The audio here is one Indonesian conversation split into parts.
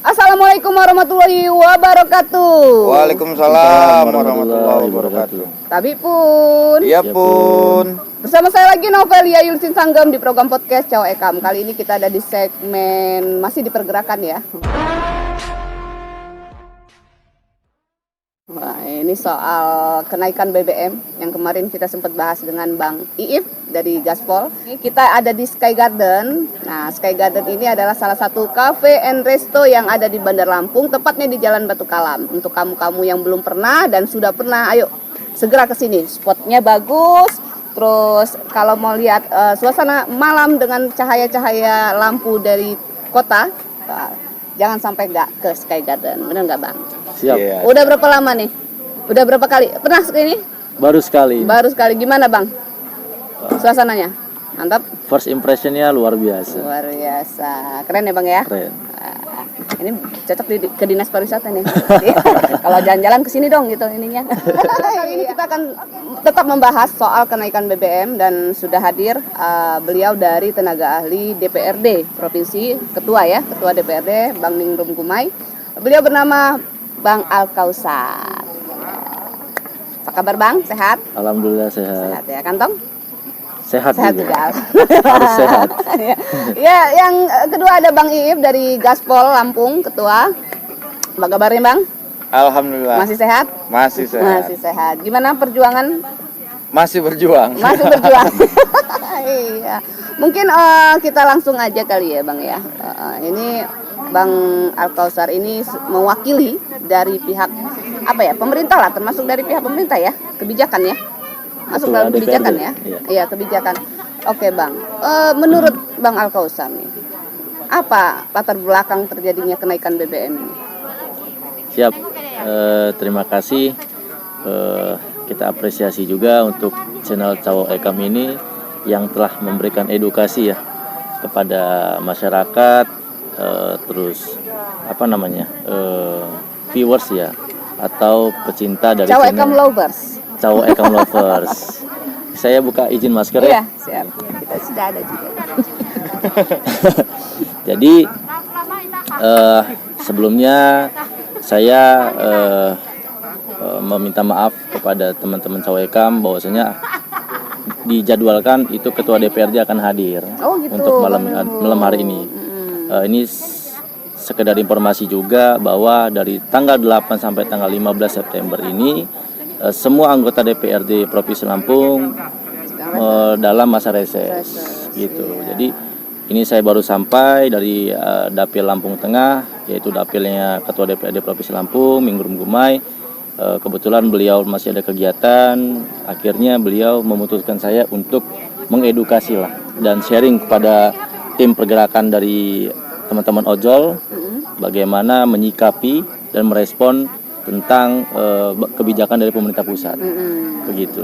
Assalamualaikum warahmatullahi wabarakatuh. Waalaikumsalam warahmatullahi wabarakatuh. Tapi pun, Iya pun. bersama saya lagi Novelia Yulsin Sanggem di program podcast Cawa Ekam. Kali ini kita ada di segmen masih dipergerakan ya. Wah, ini soal kenaikan BBM yang kemarin kita sempat bahas dengan Bang Iif dari Gaspol. Kita ada di Sky Garden. Nah, Sky Garden ini adalah salah satu cafe and resto yang ada di Bandar Lampung, tepatnya di Jalan Batu Kalam. Untuk kamu-kamu yang belum pernah dan sudah pernah, ayo segera ke sini. Spotnya bagus. Terus kalau mau lihat suasana malam dengan cahaya-cahaya lampu dari kota, jangan sampai nggak ke Sky Garden. Bener nggak, Bang? Siap. Iya. Udah berapa lama nih? Udah berapa kali? Pernah ini? Baru sekali. Baru sekali. Gimana, Bang? Suasananya? Mantap. First impressionnya luar biasa. Luar biasa. Keren ya, Bang ya? Keren. Ini cocok ke dinas pariwisata nih. Kalau jalan-jalan ke sini dong gitu ininya. Kali ini kita akan tetap membahas soal kenaikan BBM dan sudah hadir beliau dari tenaga ahli DPRD Provinsi, Ketua DPRD Bang Ningrum Gumai. Beliau bernama Bang Al-Kausar. Apa kabar, Bang? Sehat? Alhamdulillah sehat. Sehat ya, Kantong? Sehat juga. juga. Harus sehat. Ya, yang kedua ada Bang Iif dari Gaspol Lampung, Ketua. Apa kabarnya, Bang? Alhamdulillah. Masih sehat? Masih sehat. Masih sehat. Gimana perjuangan? Masih berjuang. Masih berjuang. Iya. Mungkin kita langsung aja kali ya, Bang ya. Ini Bang Al-Kausar ini mewakili dari pihak pemerintah lah, termasuk dari pihak pemerintah ya, kebijakan ya. Masuk Betul, dalam kebijakan DPRD. ya. Iya. Iya, kebijakan. Oke, Bang. Menurut Bang Al-Kausar nih, apa latar belakang terjadinya kenaikan BBM ini? Siap. Terima kasih. Kita apresiasi juga untuk channel Cawa Ekam ini yang telah memberikan edukasi ya kepada masyarakat, terus viewers ya, atau pecinta dari Cawa channel Ekam Lovers. Cawa Ekam Lovers. Saya buka izin masker Iya, ya. siap. Kita sudah ada juga. Jadi sebelumnya saya meminta maaf kepada teman-teman Cawa Ekam bahwasanya dijadwalkan itu Ketua DPRD akan hadir Gitu, untuk malam hari ini. Ini sekedar informasi juga bahwa dari tanggal 8 sampai tanggal 15 September ini semua anggota DPRD Provinsi Lampung dalam masa reses gitu. Jadi ini saya baru sampai dari Dapil Lampung Tengah, yaitu dapilnya Ketua DPRD Provinsi Lampung Ningrum Gumai. Kebetulan beliau masih ada kegiatan, akhirnya beliau memutuskan saya untuk mengedukasi lah dan sharing kepada tim pergerakan dari teman-teman ojol bagaimana menyikapi dan merespon tentang kebijakan dari pemerintah pusat, begitu.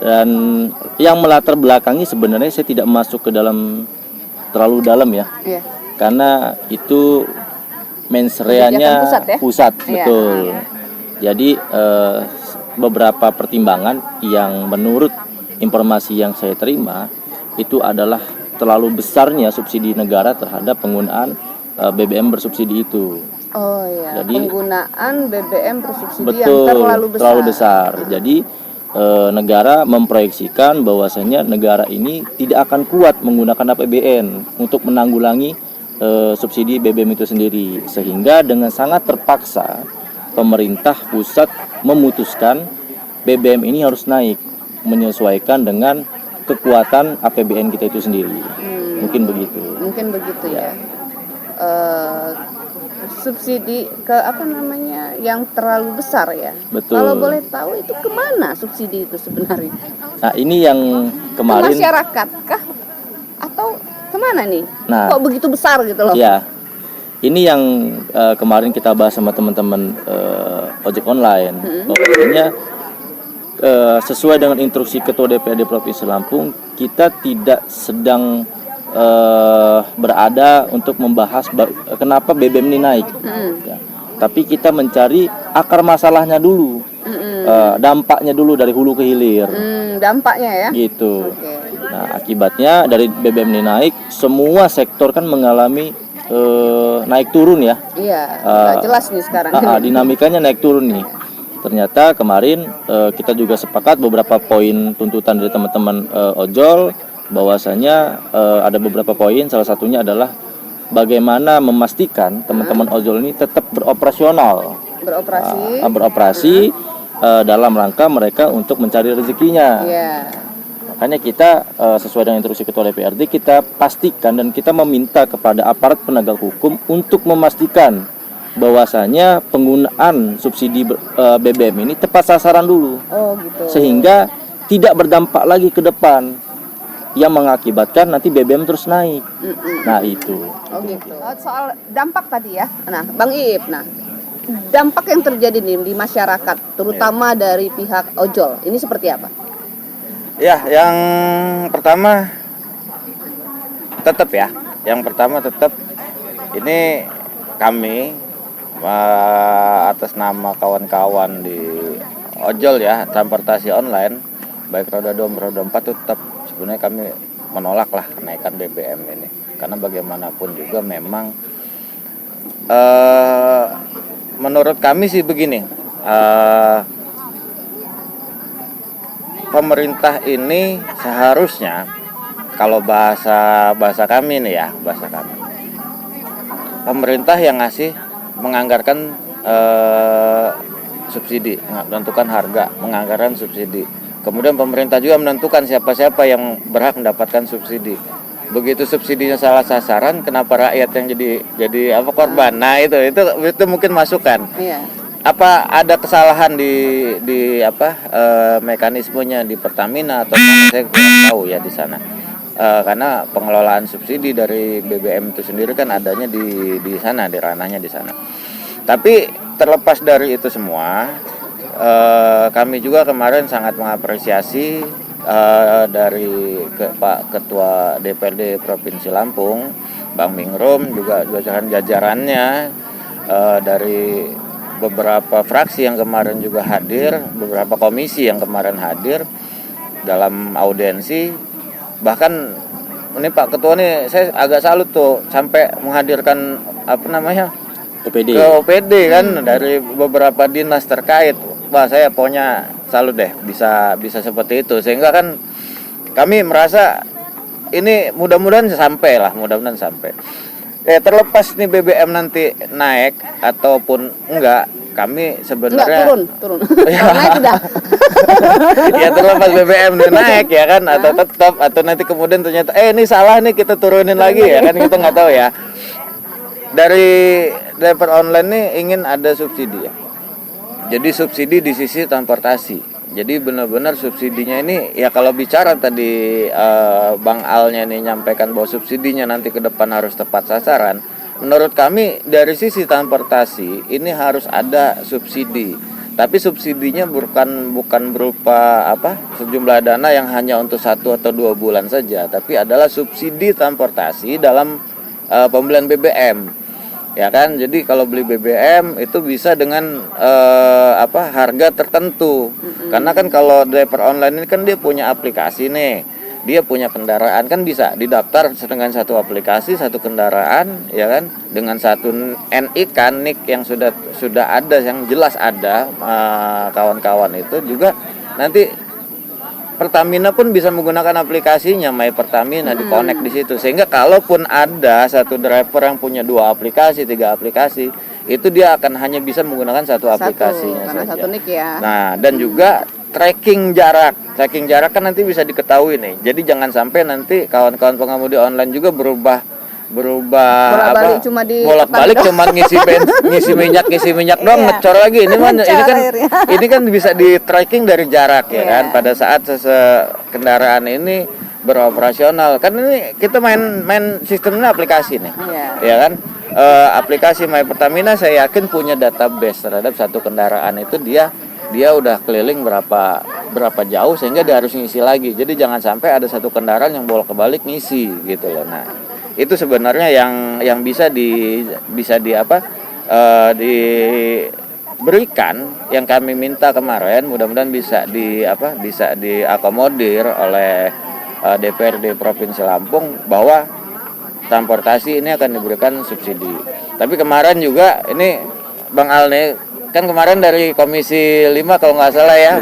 Dan yang melatar belakangi sebenarnya saya tidak masuk ke dalam terlalu dalam ya, karena itu mensreanya pusat betul. Jadi beberapa pertimbangan yang menurut informasi yang saya terima itu adalah terlalu besarnya subsidi negara terhadap penggunaan BBM bersubsidi itu. Oh iya. Jadi penggunaan BBM bersubsidi betul, yang terlalu besar. Jadi negara memproyeksikan bahwasanya negara ini tidak akan kuat menggunakan APBN untuk menanggulangi subsidi BBM itu sendiri, sehingga dengan sangat terpaksa pemerintah pusat memutuskan BBM ini harus naik menyesuaikan dengan kekuatan APBN kita itu sendiri. Mungkin begitu ya. Subsidi ke yang terlalu besar ya. Betul. Kalau boleh tahu itu kemana subsidi itu sebenarnya? Nah ini yang kemarin. Ke masyarakat kah? Atau kemana nih? Nah, kok begitu besar gitu loh? Ya, ini yang kemarin kita bahas sama teman-teman ojek online. Bahwasanya sesuai dengan instruksi Ketua DPRD Provinsi Lampung, kita tidak sedang berada untuk membahas kenapa BBM ini naik, ya. Tapi kita mencari akar masalahnya dulu, dampaknya dulu dari hulu ke hilir. Dampaknya ya. Gitu. Nah, akibatnya dari BBM ini naik, semua sektor kan mengalami naik turun ya. Iya, nggak jelas nih sekarang. Dinamikanya naik turun nih. Ternyata kemarin kita juga sepakat beberapa poin tuntutan dari teman-teman ojol, bahwasanya ada beberapa poin, salah satunya adalah bagaimana memastikan teman-teman ojol ini tetap beroperasi dalam rangka mereka untuk mencari rezekinya. Iya. Makanya kita sesuai dengan instruksi Ketua DPRD, kita pastikan dan kita meminta kepada aparat penegak hukum untuk memastikan bahwasanya penggunaan subsidi BBM ini tepat sasaran dulu. Oh gitu. Sehingga tidak berdampak lagi ke depan yang mengakibatkan nanti BBM terus naik. Nah itu. Oh gitu. Soal dampak tadi ya. Nah, Bang Iip, dampak yang terjadi nih di masyarakat, terutama dari pihak ojol, ini seperti apa? Ya, yang pertama tetap ya. Yang pertama tetap ini kami atas nama kawan-kawan di ojol ya, transportasi online, baik roda 2 maupun roda 4 tetap sebenarnya kami menolak lah kenaikan BBM ini. Karena bagaimanapun juga memang menurut kami sih begini, pemerintah ini seharusnya, kalau bahasa kami nih ya, bahasa kami, pemerintah yang menganggarkan subsidi, menentukan harga, menganggarkan subsidi. Kemudian pemerintah juga menentukan siapa-siapa yang berhak mendapatkan subsidi. Begitu subsidinya salah sasaran, kenapa rakyat yang jadi korban? Nah itu mungkin masukan. Iya. Apa ada kesalahan di mekanismenya di Pertamina atau mana, saya kurang tahu ya di sana. Karena pengelolaan subsidi dari BBM itu sendiri kan adanya di sana, di ranahnya di sana. Tapi terlepas dari itu semua, kami juga kemarin sangat mengapresiasi dari Pak Ketua DPRD Provinsi Lampung, Bang Mingrum, juga jajarannya, dari beberapa fraksi yang kemarin juga hadir, beberapa komisi yang kemarin hadir dalam audiensi. Bahkan ini Pak Ketua nih saya agak salut tuh, sampai menghadirkan OPD. ke OPD kan dari beberapa dinas terkait. Wah, saya pokoknya salut deh bisa seperti itu, sehingga kan kami merasa ini mudah-mudahan sampai. Terlepas nih BBM nanti naik ataupun enggak, kami sebenarnya turun. Ya. Naik udah. Ya terlepas BBM naik ya kan, atau tetap, atau nanti kemudian ternyata ini salah nih kita turunin lagi ya kan, kita nggak tahu ya. Dari driver online nih ingin ada subsidi ya. Jadi subsidi di sisi transportasi. Jadi benar-benar subsidinya ini ya, kalau bicara tadi Bang Alnya nih nyampaikan bahwa subsidinya nanti ke depan harus tepat sasaran. Menurut kami dari sisi transportasi ini harus ada subsidi. Tapi subsidinya bukan berupa sejumlah dana yang hanya untuk 1 atau 2 bulan saja, tapi adalah subsidi transportasi dalam pembelian BBM. Ya kan, jadi kalau beli BBM itu bisa dengan harga tertentu. Karena kan kalau driver online ini kan dia punya aplikasi nih, dia punya kendaraan, kan bisa didaftar dengan satu aplikasi, satu kendaraan, ya kan, dengan satu NIK yang sudah ada, yang jelas ada. Kawan-kawan itu juga nanti Pertamina pun bisa menggunakan aplikasinya My Pertamina, di-connect di situ, sehingga kalaupun ada satu driver yang punya 2 aplikasi, 3 aplikasi, itu dia akan hanya bisa menggunakan satu aplikasinya saja. Satu nick ya. Nah, dan juga tracking jarak kan nanti bisa diketahui nih. Jadi jangan sampai nanti kawan-kawan pengemudi online juga berubah bolak-balik cuma di bolak-balik cuma ngisi minyak doang, ngecor lagi. Ini kan bisa di tracking dari jarak ya kan, pada saat kendaraan ini beroperasional. Kan ini kita main sistemnya aplikasi nih. Ya kan? Aplikasi My Pertamina saya yakin punya database terhadap satu kendaraan itu, dia udah keliling berapa jauh sehingga dia harus ngisi lagi. Jadi jangan sampai ada satu kendaraan yang bolak-balik ngisi gitu loh. Nah, itu sebenarnya yang bisa diberikan, yang kami minta kemarin, mudah-mudahan bisa diakomodir oleh DPRD Provinsi Lampung, bahwa transportasi ini akan diberikan subsidi. Tapi kemarin juga ini Bang Al nih, kan kemarin dari Komisi 5 kalau nggak salah ya,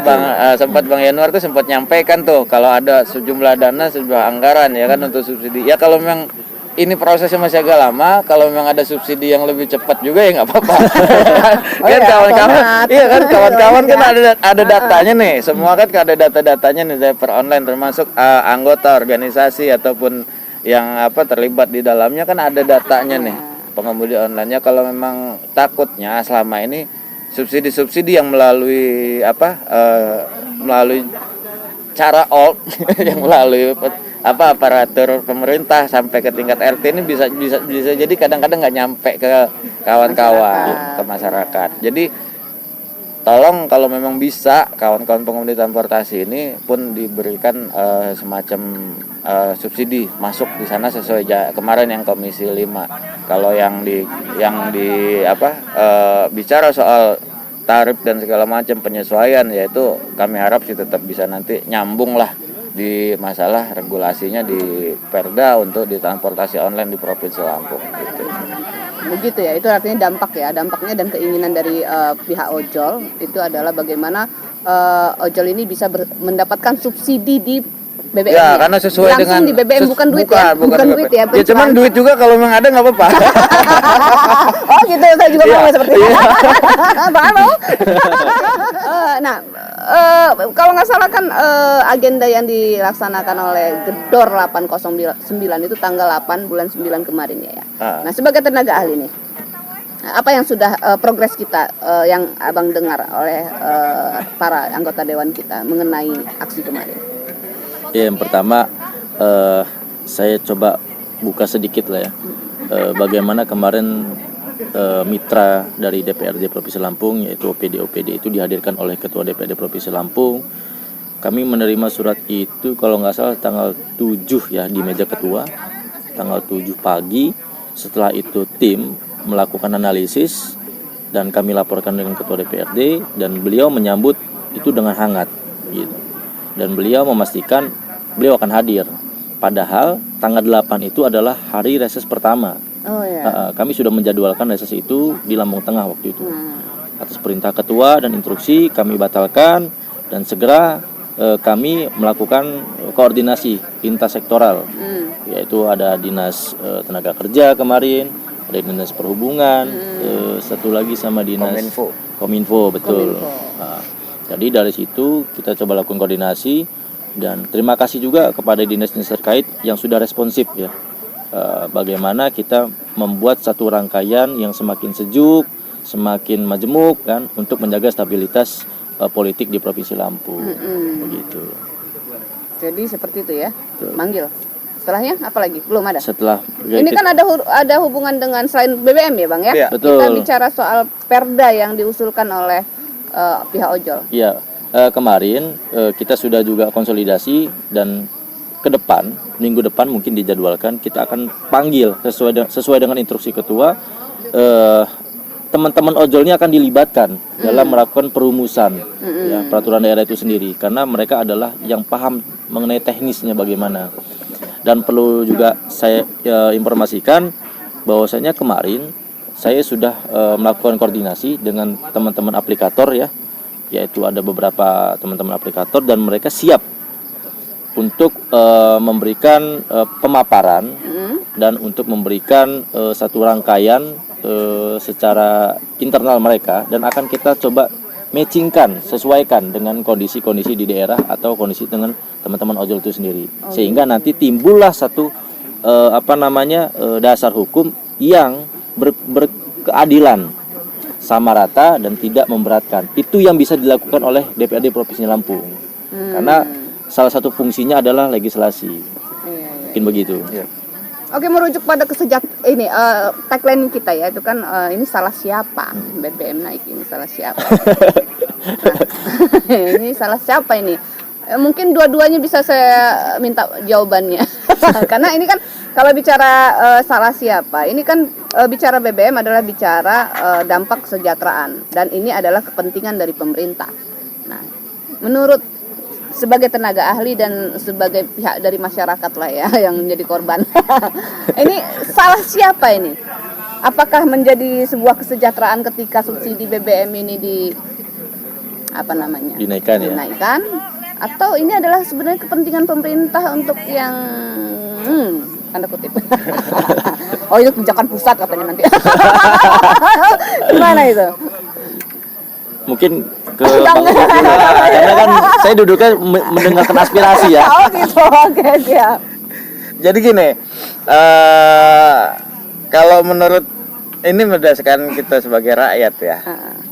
sempat Bang Yanuar tuh sempat nyampaikan tuh kalau ada sejumlah dana, sejumlah anggaran ya kan untuk subsidi. Ya kalau memang ini prosesnya masih agak lama, kalau memang ada subsidi yang lebih cepat juga ya nggak apa-apa. Kan kawan-kawan, iya kan kawan-kawan kan ada datanya nih, semua kan ada data-datanya nih dari per online, termasuk anggota organisasi ataupun yang terlibat di dalamnya kan ada datanya nih pengemudi online-nya. Kalau memang takutnya selama ini subsidi yang melalui melalui cara old yang melalui aparatur pemerintah sampai ke tingkat RT ini bisa jadi kadang-kadang nggak nyampe ke kawan-kawan, ke masyarakat. Jadi tolong kalau memang bisa kawan-kawan pengemudi transportasi ini pun diberikan semacam subsidi masuk di sana sesuai kemarin yang Komisi 5. Kalau yang bicara soal tarif dan segala macam penyesuaian, yaitu kami harap sih tetap bisa nanti nyambung lah di masalah regulasinya di Perda untuk di transportasi online di Provinsi Lampung gitu. Begitu ya, itu artinya dampaknya dan keinginan dari pihak ojol itu adalah bagaimana ojol ini bisa mendapatkan subsidi di BBM ya, karena sesuai langsung dengan di BBM bukan duit bukan duit ya. Ya cuman duit juga kalau memang ada nggak apa-apa. Oh gitu, saya juga mau seperti itu. Bang mau? Nah, kalau nggak salah kan agenda yang dilaksanakan oleh Gedor 809 itu tanggal 8 bulan 9 kemarin ya. Nah, sebagai tenaga ahli nih, apa yang sudah progres kita yang Abang dengar oleh para anggota dewan kita mengenai aksi kemarin? Ya, yang pertama saya coba buka sedikit lah ya, bagaimana kemarin mitra dari DPRD Provinsi Lampung yaitu OPD itu dihadirkan oleh Ketua DPRD Provinsi Lampung. Kami menerima surat itu kalau nggak salah tanggal 7 ya di meja ketua, tanggal 7 pagi. Setelah itu tim melakukan analisis dan kami laporkan dengan Ketua DPRD dan beliau menyambut itu dengan hangat gitu. Dan beliau memastikan beliau akan hadir. Padahal tanggal 8 itu adalah hari reses pertama. Oh, ya. Kami sudah menjadwalkan reses itu di Lampung Tengah waktu itu. Atas perintah ketua dan instruksi kami batalkan dan segera kami melakukan koordinasi lintas sektoral. Yaitu ada Dinas Tenaga Kerja kemarin, ada Dinas Perhubungan, satu lagi sama Dinas Kominfo betul. Jadi dari situ kita coba lakukan koordinasi. Dan terima kasih juga kepada dinas-dinas terkait yang sudah responsif ya. Bagaimana kita membuat satu rangkaian yang semakin sejuk, semakin majemuk kan untuk menjaga stabilitas politik di Provinsi Lampung. Begitu. Jadi seperti itu ya. Manggil. Setelahnya apa lagi? Belum ada. Setelah ini kan ada hubungan dengan selain BBM ya, Bang ya? Ya, betul. Kita bicara soal Perda yang diusulkan oleh pihak ojol. Iya. Kemarin kita sudah juga konsolidasi dan ke depan minggu depan mungkin dijadwalkan kita akan panggil sesuai dengan instruksi ketua, teman-teman ojol ini akan dilibatkan dalam melakukan perumusan ya, peraturan daerah itu sendiri karena mereka adalah yang paham mengenai teknisnya bagaimana. Dan perlu juga saya informasikan bahwasanya kemarin saya sudah melakukan koordinasi dengan teman-teman aplikator ya, yaitu ada beberapa teman-teman aplikator dan mereka siap untuk memberikan pemaparan dan untuk memberikan satu rangkaian secara internal mereka dan akan kita coba matchingkan, sesuaikan dengan kondisi-kondisi di daerah atau kondisi dengan teman-teman ojol itu sendiri. Sehingga nanti timbullah satu dasar hukum yang berkeadilan, sama rata dan tidak memberatkan. Itu yang bisa dilakukan oleh DPRD Provinsi Lampung. Karena salah satu fungsinya adalah legislasi. Mungkin begitu. Oke, merujuk pada ini tagline kita ya, itu kan ini salah siapa? BBM naik ini salah siapa? Ini salah siapa ini? Mungkin dua-duanya bisa saya minta jawabannya. Karena ini kan kalau bicara salah siapa, ini kan bicara BBM adalah bicara dampak kesejahteraan dan ini adalah kepentingan dari pemerintah. Nah, menurut sebagai tenaga ahli dan sebagai pihak dari masyarakat lah ya yang menjadi korban. Ini salah siapa ini? Apakah menjadi sebuah kesejahteraan ketika subsidi BBM ini Dinaikkan ya. dinaikkan, atau ini adalah sebenarnya kepentingan pemerintah untuk yang tanda kutip. Oh, itu kebijakan pusat katanya nanti. Gimana itu? Mungkin ke Bang Iif dulu lah, karena kan saya duduknya mendengarkan aspirasi ya. Oh gitu, oke siap. Jadi gini, kalau menurut ini berdasarkan kita sebagai rakyat ya.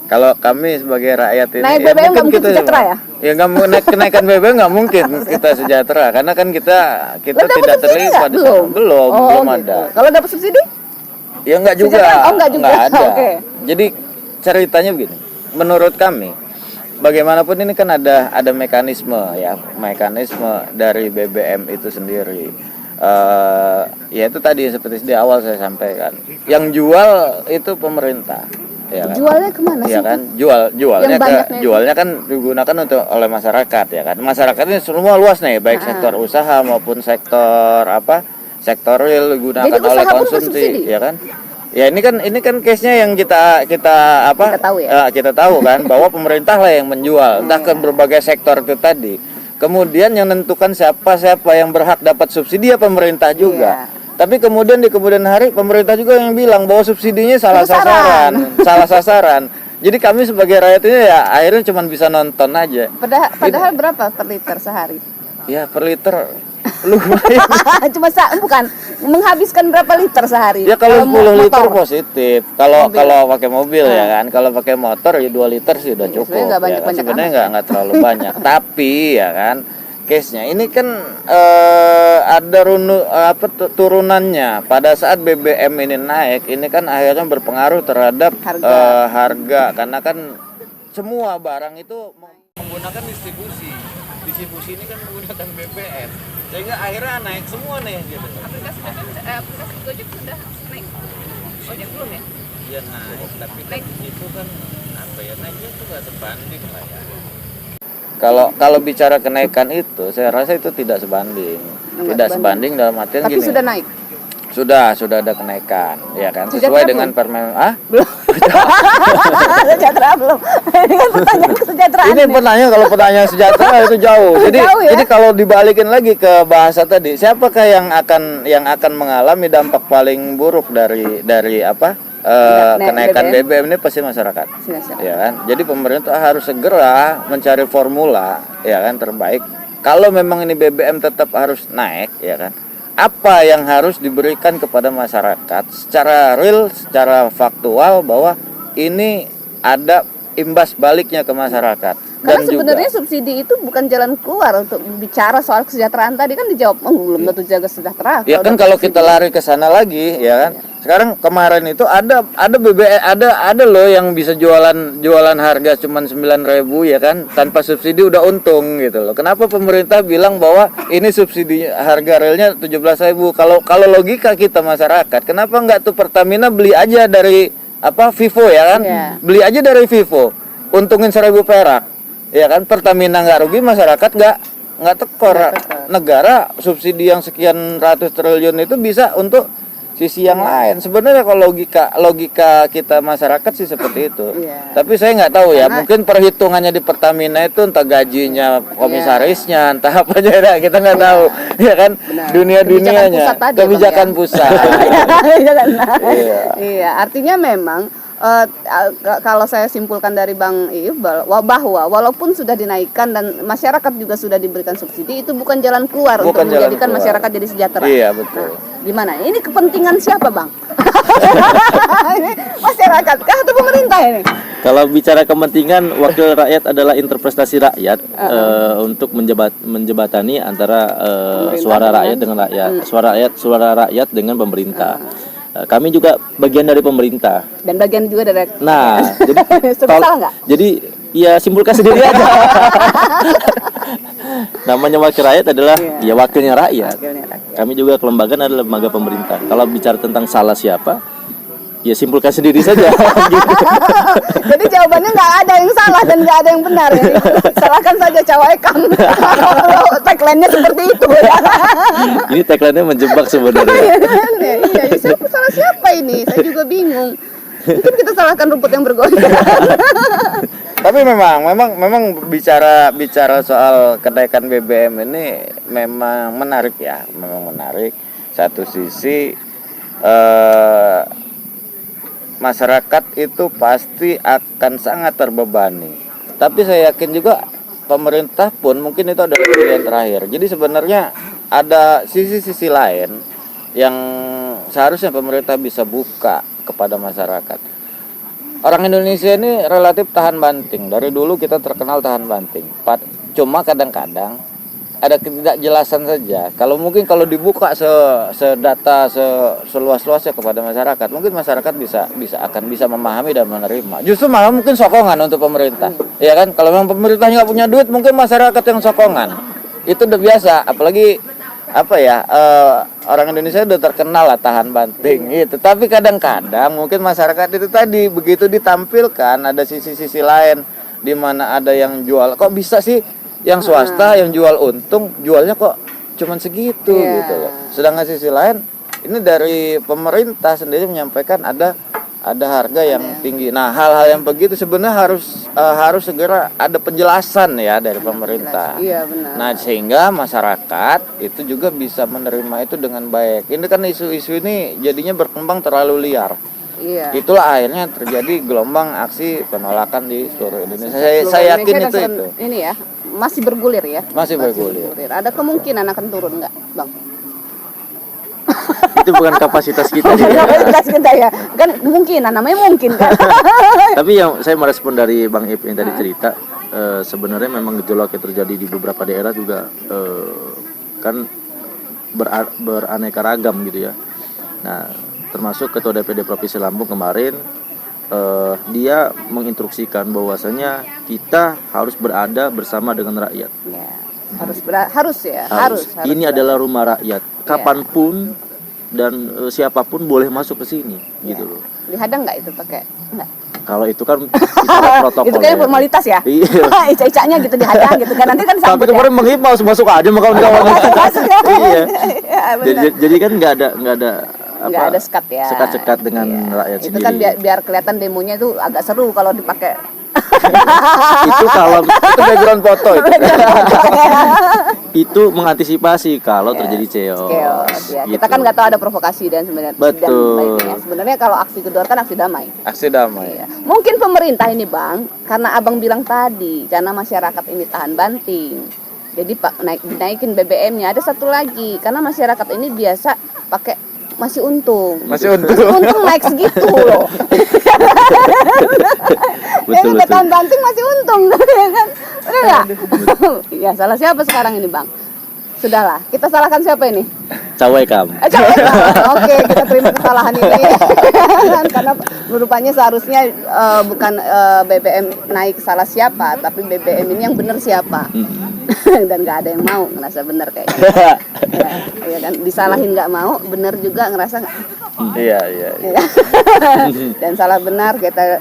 Kalau kami sebagai rakyat ini, Naik BBM nggak mungkin kita sejahtera ya? Ya nggak mau kenaikan BBM nggak mungkin kita sejahtera, karena kan kita Lo dapet tidak subsidi terlibat nggak? di sana. Belum Oh, belum gitu. ada. Kalau dapat subsidi? Ya nggak juga. Sejahtera? Oh, nggak juga. Nggak ada. Oke. Jadi ceritanya begini. Menurut kami, bagaimanapun ini kan ada mekanisme ya, mekanisme dari BBM itu sendiri. Ya itu tadi seperti di awal saya sampaikan. Yang jual itu pemerintah. Ya kan? Jualnya kemana sih? Ya kan, jualnya Yang banyaknya itu. jualnya kan digunakan untuk oleh masyarakat ya kan. Masyarakat ini semua luas nih, baik sektor usaha maupun sektor sektor real digunakan Jadi oleh usaha pun konsumsi, bersubsidi? ya kan. Ya ini kan case-nya yang kita tahu ya? kita tahu kan bahwa pemerintah lah yang menjual entah ke berbagai sektor itu tadi. Kemudian yang menentukan siapa yang berhak dapat subsidi ya pemerintah juga. Iya. Tapi kemudian di kemudian hari pemerintah juga yang bilang bahwa subsidinya salah sasaran. Jadi kami sebagai rakyat ini ya akhirnya cuma bisa nonton aja. Padahal berapa per liter sehari? Ya per liter lumayan. Cuma bukan menghabiskan berapa liter sehari? Ya kalau 10 liter motor. positif. Kalau Mobil. pakai mobil ya kan. Kalau pakai motor ya 2 liter sih udah cukup. sebenarnya nggak Ya kan? banyak-banyak Sebenarnya amat. nggak terlalu banyak. Tapi ya kan case-nya ini kan ada turunannya pada saat BBM ini naik. Ini kan akhirnya berpengaruh terhadap harga karena kan semua barang itu menggunakan distribusi ini kan menggunakan BBM sehingga akhirnya naik semua nih gitu. Aplikasi Gojek sudah naik. Ojek belum ya? Iya naik, tapi kan itu kan apa ya, naiknya itu nggak sebanding lah ya. Kalau bicara kenaikan itu, saya rasa itu tidak sebanding. Tidak sebanding dalam artian Tapi gini. sudah naik. Sudah ada kenaikan, ya kan? Sejahtera Sesuai belum? dengan Permen Belum. Sejahtera belum. Ini kan pertanyaan kesejahteraan. Ini pertanyaan, kalau pertanyaan sejahtera itu jauh. Jadi Jauh ya? jadi kalau dibalikin lagi ke bahasa tadi, siapakah yang akan mengalami dampak paling buruk dari kenaikan BBM ini pasti masyarakat. Ya kan? Jadi pemerintah harus segera mencari formula ya kan terbaik. Kalau memang ini BBM tetap harus naik ya kan. Apa yang harus diberikan kepada masyarakat secara real, secara faktual bahwa ini ada imbas baliknya ke masyarakat. Karena Dan sebenarnya juga, subsidi itu bukan jalan keluar untuk bicara soal kesejahteraan tadi kan dijawab belum tentu jaga sejahtera. ya kan kalau kita lari ke sana lagi ya kan. Sekarang kemarin itu ada BBM ada loh yang bisa jualan harga cuma 9.000 ya kan tanpa subsidi udah untung gitu loh. Kenapa pemerintah bilang bahwa ini subsidi harga realnya 17.000? Kalau logika kita masyarakat, kenapa nggak tuh Pertamina beli aja dari Vivo ya kan? Iya. Beli aja dari Vivo, untungin 1.000 perak. Ya kan Pertamina nggak rugi, masyarakat nggak tekor. Negara subsidi yang sekian ratus triliun itu bisa untuk sisi yang lain. Sebenarnya kalau logika kita masyarakat sih seperti itu. Iya. Tapi saya nggak tahu ya, mungkin perhitungannya di Pertamina itu entah gajinya komisarisnya, entah apa aja kita nggak tahu. Ya kan dunia-dunianya kebijakan pusat. Iya, artinya memang kalau saya simpulkan dari Bang Iif bahwa walaupun sudah dinaikkan dan masyarakat juga sudah diberikan subsidi, itu bukan jalan keluar untuk menjadikan masyarakat jadi sejahtera. Iya betul. Gimana? Ini kepentingan siapa, Bang? Ini masyarakat kah atau pemerintah ini? Kalau bicara kepentingan, wakil rakyat adalah interpretasi rakyat untuk menjebatani antara suara rakyat dengan rakyat, suara rakyat dengan pemerintah. Kami juga bagian dari pemerintah. Dan bagian juga dari. Nah, jadi salah nggak? Jadi ya simpulkan sendiri aja. Namanya wakil rakyat adalah ya wakilnya rakyat. Kami juga kelembagaan adalah lembaga pemerintah. Kalau bicara tentang salah siapa, Ya simpulkan sendiri saja. Jadi jawabannya nggak ada yang salah dan nggak ada yang benar ya. Salahkan saja Cawekam. Kalau tagline-nya seperti itu. Ini tagline-nya menjebak sebenarnya. Iya, salah siapa ini? Saya juga bingung. Mungkin kita salahkan rumput yang bergoyang. Tapi memang bicara soal kenaikan BBM ini memang menarik ya, memang menarik. Satu sisi masyarakat itu pasti akan sangat terbebani. Tapi saya yakin juga pemerintah pun mungkin itu adalah pilihan terakhir. Jadi sebenarnya ada sisi-sisi lain yang seharusnya pemerintah bisa buka kepada masyarakat. Orang Indonesia ini relatif tahan banting. Dari dulu kita terkenal tahan banting. Cuma kadang-kadang ada ketidakjelasan saja. Kalau dibuka sedata seluas-luasnya kepada masyarakat, mungkin masyarakat akan bisa memahami dan menerima. Justru malah mungkin sokongan untuk pemerintah. Ya kan? Kalau memang pemerintahnya nggak punya duit, mungkin masyarakat yang sokongan. Itu udah biasa. Apalagi orang Indonesia udah terkenal lah tahan banting gitu. Tapi kadang-kadang mungkin masyarakat itu tadi begitu ditampilkan ada sisi-sisi lain di mana ada yang jual. Kok bisa sih yang swasta yang jual untung jualnya kok cuman segitu gitu loh. Sedangkan sisi lain ini dari pemerintah sendiri menyampaikan ada harga yang tinggi. Nah, hal-hal yang begitu sebenarnya harus segera ada penjelasan ya dari pemerintah. Iya, benar. Nah, sehingga masyarakat itu juga bisa menerima itu dengan baik. Ini kan isu-isu ini jadinya berkembang terlalu liar. Iya. Itulah akhirnya terjadi gelombang aksi penolakan di seluruh Indonesia. Saya yakin Indonesia itu. Ini ya, masih bergulir ya. Masih bergulir. Ada kemungkinan akan turun nggak, Bang? Itu bukan kapasitas kita. Kapasitas kita ya. Kan kemungkinan, namanya mungkin kan. Tapi yang saya merespon dari Bang Ip yang tadi cerita, sebenarnya memang gejolak yang terjadi di beberapa daerah juga kan beraneka ragam gitu ya. Nah, termasuk Ketua DPD Provinsi Lampung kemarin dia menginstruksikan bahwasanya kita harus berada bersama dengan rakyat. Ya, harus. Ini adalah rumah rakyat. Kapanpun dan siapapun boleh masuk ke sini gitu loh. Dihadang nggak itu pakai? Nggak. Kalau itu kan bicara protokol. Itu kayak formalitas ya. Iya. Ica-icanya gitu dihadang gitu kan. Nanti kan Tapi sambut kemarin Bang Ip masuk aja sama kawan-kawan. Iya. Iya, Jadi kan nggak ada sekat ya. Sekat-sekat dengan rakyat Itu sendiri. kan biar kelihatan demonya itu agak seru kalau dipakai. Itu kalau Itu background foto itu. itu mengantisipasi kalau terjadi chaos. Ya. Gitu. Kita kan nggak tahu ada provokasi dan sebenarnya. Betul. Dan baiknya. Sebenarnya kalau aksi kedua kan aksi damai. Aksi damai. Iya. Mungkin pemerintah ini Bang, karena Abang bilang tadi, karena masyarakat ini tahan banting. Jadi dinaikin BBM-nya. Ada satu lagi, karena masyarakat ini biasa pakai masih untung naik segitu loh. Betul. Tahan banting masih untung kan? Benar nggak? Ya salah siapa sekarang ini Bang? Sudahlah, kita salahkan siapa ini? Cawekam. Oke, kita terima kesalahan ini. Karena rupanya seharusnya bukan BBM naik salah siapa, tapi BBM ini yang benar siapa. Dan nggak ada yang mau ngerasa benar kayaknya. Ya kan, disalahin nggak mau, benar juga ngerasa nggak. Iya. Dan salah benar kita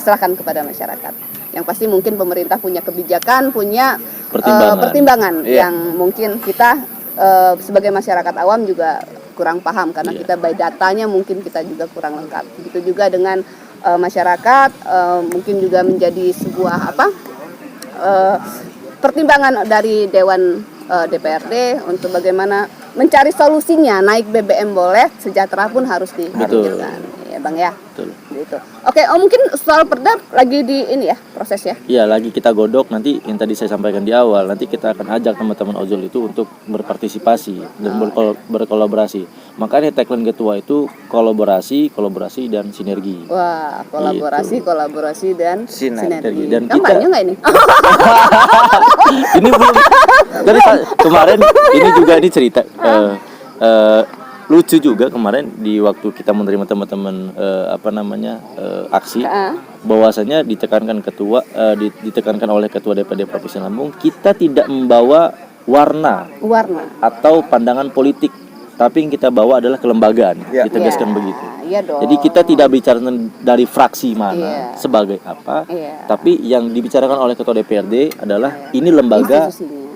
serahkan kepada masyarakat. Yang pasti mungkin pemerintah punya kebijakan, punya pertimbangan Iya. yang mungkin kita sebagai masyarakat awam juga kurang paham karena kita by datanya mungkin kita juga kurang lengkap. Begitu juga dengan masyarakat mungkin juga menjadi sebuah pertimbangan dari Dewan DPRD untuk bagaimana mencari solusinya. Naik BBM boleh, sejahtera pun harus dipikirkan. Ya Bang ya. Betul. Gitu. Oke, mungkin soal perda lagi di ini ya proses ya. Iya, lagi kita godok nanti yang tadi saya sampaikan di awal. Nanti kita akan ajak teman-teman ojol itu untuk berpartisipasi dan berkolaborasi. Makanya tagline ketua itu kolaborasi dan sinergi. Wah, kolaborasi dan sinergi. Dan Kampanye nggak ini? Ini belum. Dari kemarin ini cerita. Lucu juga kemarin di waktu kita menerima teman-teman aksi, bahwasanya ditekankan oleh ketua DPD Provinsi Lampung, kita tidak membawa warna atau pandangan politik tapi yang kita bawa adalah kelembagaan, Ya. ditegaskan begitu. Iya dong. Jadi kita tidak bicara dari fraksi mana, Iya. sebagai apa, Iya. tapi yang dibicarakan oleh ketua DPRD adalah ini lembaga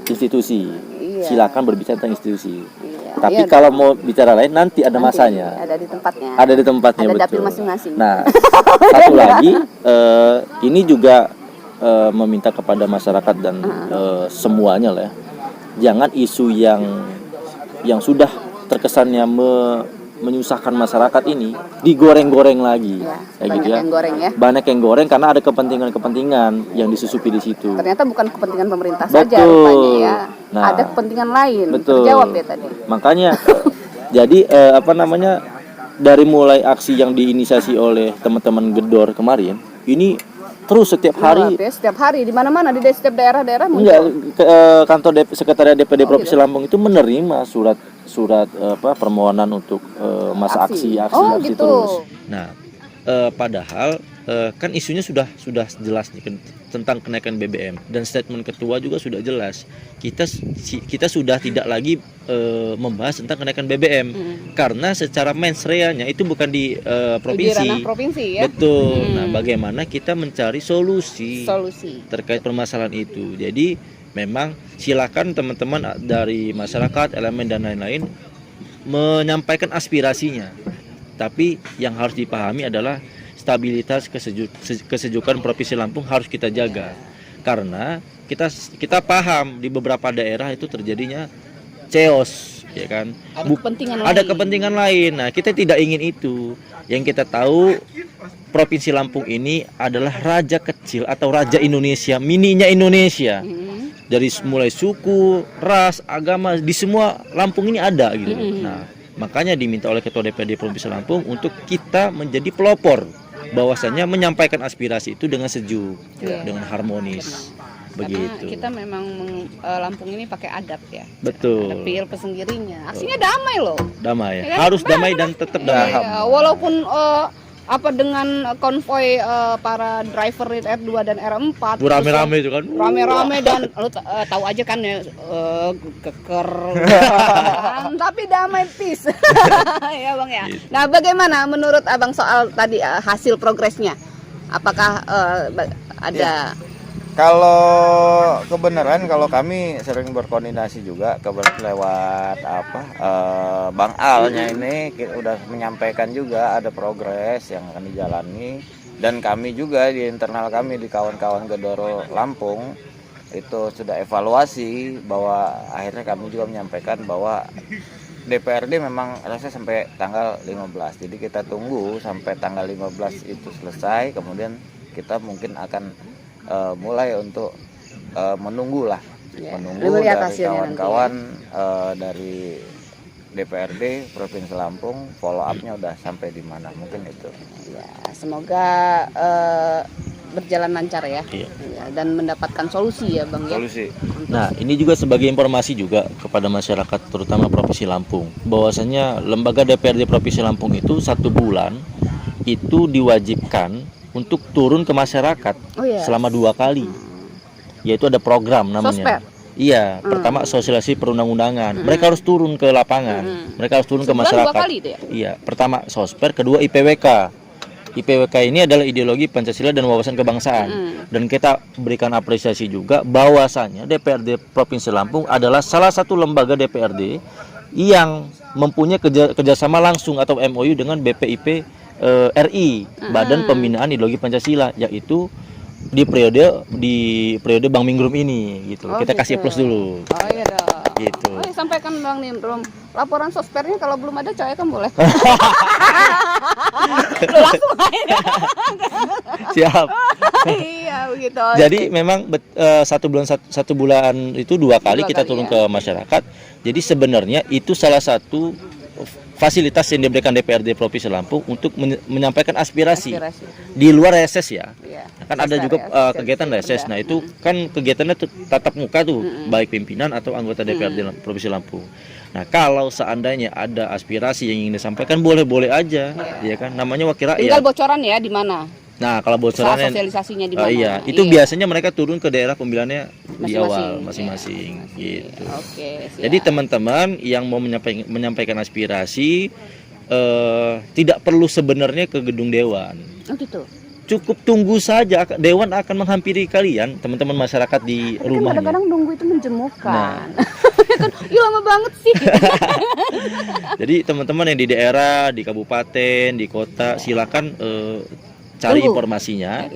institusi. Iya. Silakan berbicara tentang institusi. Iya. Tapi Iya kalau mau bicara lain nanti ada masanya. ada di tempatnya. Ada di tempatnya, Ada betul. dapil masing-masing. Nah, satu lagi ini juga meminta kepada masyarakat dan semuanya lah ya. Jangan isu yang sudah terkesannya menyusahkan masyarakat ini digoreng-goreng lagi. Ya, Kayak banyak gitu ya. yang goreng ya. Banyak yang goreng karena ada kepentingan-kepentingan yang disusupi di situ. Ternyata bukan kepentingan pemerintah saja Betul. rupanya ya. Nah, ada kepentingan lain. betul. Terjawab ya tadi. Makanya jadi dari mulai aksi yang diinisiasi oleh teman-teman Gedor kemarin, ini terus setiap hari. Setiap hari di mana-mana di setiap daerah-daerah Enggak, muncul. kantor sekretariat DPD Provinsi Lampung itu menerima surat permohonan untuk masa aksi gitu. terus. Nah, padahal kan isunya sudah jelas nih tentang kenaikan BBM dan statement ketua juga sudah jelas. Kita sudah tidak lagi membahas tentang kenaikan BBM karena secara mensreanya itu bukan di provinsi. Di ranah provinsi ya. Betul. Nah, bagaimana kita mencari solusi terkait permasalahan itu. Jadi memang silakan teman-teman dari masyarakat, elemen dan lain-lain menyampaikan aspirasinya. Tapi yang harus dipahami adalah stabilitas kesejukan Provinsi Lampung harus kita jaga. Karena kita paham di beberapa daerah itu terjadinya chaos, ya kan? Ada kepentingan lain. Nah, kita tidak ingin itu. Yang kita tahu Provinsi Lampung ini adalah raja kecil atau raja Indonesia, mininya Indonesia. Dari mulai suku, ras, agama di semua Lampung ini ada gitu. Nah, makanya diminta oleh Ketua DPRD Provinsi Lampung untuk kita menjadi pelopor bahwasanya menyampaikan aspirasi itu dengan sejuk, dengan harmonis. Begitu. Karena kita memang Lampung ini pakai adat ya. Betul. Ada PIL pesendirinya. Aksinya damai loh. Damai ya. Ya kan? Harus damai dan tetap damai. Iya, walaupun dengan konvoy para driver R2 dan R4 Rame-rame itu kan. Rame-rame dan lu tahu aja kan ya keker. Tapi damai peace. Ya Bang ya. Gitu. Nah, bagaimana menurut Abang soal tadi hasil progresnya? Apakah ada Kalau kebenaran, kalau kami sering berkoordinasi juga lewat Bang Alnya ini udah menyampaikan juga ada progres yang akan dijalani, dan kami juga di internal kami di kawan-kawan Gedoro Lampung itu sudah evaluasi bahwa akhirnya kami juga menyampaikan bahwa DPRD memang selesai sampai tanggal 15. Jadi kita tunggu sampai tanggal 15 itu selesai, kemudian kita mungkin akan mulai untuk menunggu dari kawan-kawan dari DPRD Provinsi Lampung follow up-nya udah sampai di mana, mungkin itu. Ya, semoga berjalan lancar ya. Ya, dan mendapatkan solusi ya Bang ya. Solusi. Nah, ini juga sebagai informasi juga kepada masyarakat terutama Provinsi Lampung, bahwasanya lembaga DPRD Provinsi Lampung itu 1 bulan itu diwajibkan untuk turun ke masyarakat selama 2 kali. Yaitu ada program namanya. Sosmed. Iya, pertama sosialisasi perundang-undangan. Mereka harus turun ke lapangan. Mereka harus turun ke masyarakat. 2 kali itu ya? Iya, pertama sosper, kedua IPWK. IPWK ini adalah ideologi Pancasila dan wawasan kebangsaan. Dan kita berikan apresiasi juga bahwasanya DPRD Provinsi Lampung adalah salah satu lembaga DPRD yang mempunyai kerjasama langsung atau MOU dengan BPIP RI, Badan Pembinaan Ideologi Pancasila, yaitu di periode Bang Minggrum ini gitu. Kita kasih plus dulu. Oh iya dong. Gitu. Sampaikan Bang Nindrum, laporan sospernya kalau belum ada coy kan boleh. Lu langsung aja. Siap. Iya begitu. Jadi memang satu bulan itu 2 kali kita turun ke masyarakat. Jadi sebenarnya itu salah satu fasilitas yang diberikan DPRD Provinsi Lampung untuk menyampaikan aspirasi di luar reses ya. Kan ada juga kegiatan reses. Nah, itu kan kegiatannya tatap muka tuh, baik pimpinan atau anggota DPRD Provinsi Lampung. Nah, kalau seandainya ada aspirasi yang ingin disampaikan boleh-boleh aja, ya kan? Namanya wakil rakyat. Tinggal bocoran ya di mana? Nah, kalau Soal bocorannya sosialisasinya di mana? iya, itu biasanya mereka turun ke daerah pemilihannya di awal masing-masing gitu. Oke, siap. Jadi teman-teman yang mau menyampaikan aspirasi tidak perlu sebenarnya ke gedung dewan. Oh gitu. Cukup tunggu saja, dewan akan menghampiri kalian, teman-teman masyarakat di Kan rumahnya. kadang-kadang nunggu itu menjemukan. Nah. Kan, ih lama banget sih. Jadi teman-teman yang di daerah, di kabupaten, di kota, silakan cari Tunggu. informasinya.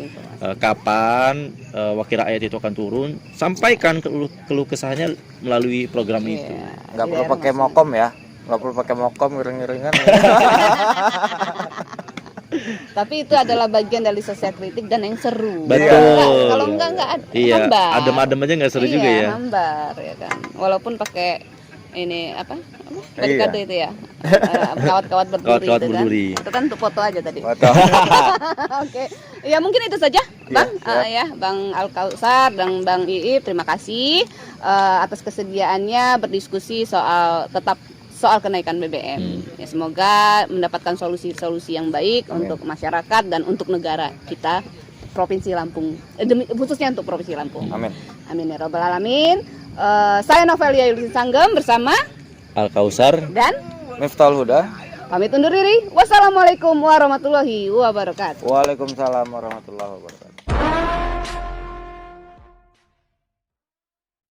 Kapan wakil rakyat itu akan turun, sampaikan keluh kesahnya melalui program itu. Nggak perlu pakai mokom ya, nggak perlu pakai mokom iring-iringan. Tapi itu adalah bagian dari sosial kritik dan yang seru. Betul. Kalau enggak Iya, hambar. adem-adem aja nggak seru juga ya. Hambar ya kan. Walaupun pakai ini apa? Barikade itu ya. Kawat-kawat berduri Kawat-kawat itu kan. berduri. Itu kan untuk foto aja tadi. Foto. Oke. Ya mungkin itu saja, Bang. Ya, Bang Al-Kausar dan Bang Iip, terima kasih atas kesediaannya berdiskusi soal kenaikan BBM. Ya, semoga mendapatkan solusi-solusi yang baik untuk masyarakat dan untuk negara kita, Provinsi Lampung, khususnya untuk Provinsi Lampung. Amin. Amin ya robbal alamin. Saya Novelia Yulisin Sanggem bersama Al-Kausar dan Miftahul Huda. pamit undur diri. Wassalamualaikum warahmatullahi wabarakatuh. Waalaikumsalam warahmatullahi wabarakatuh.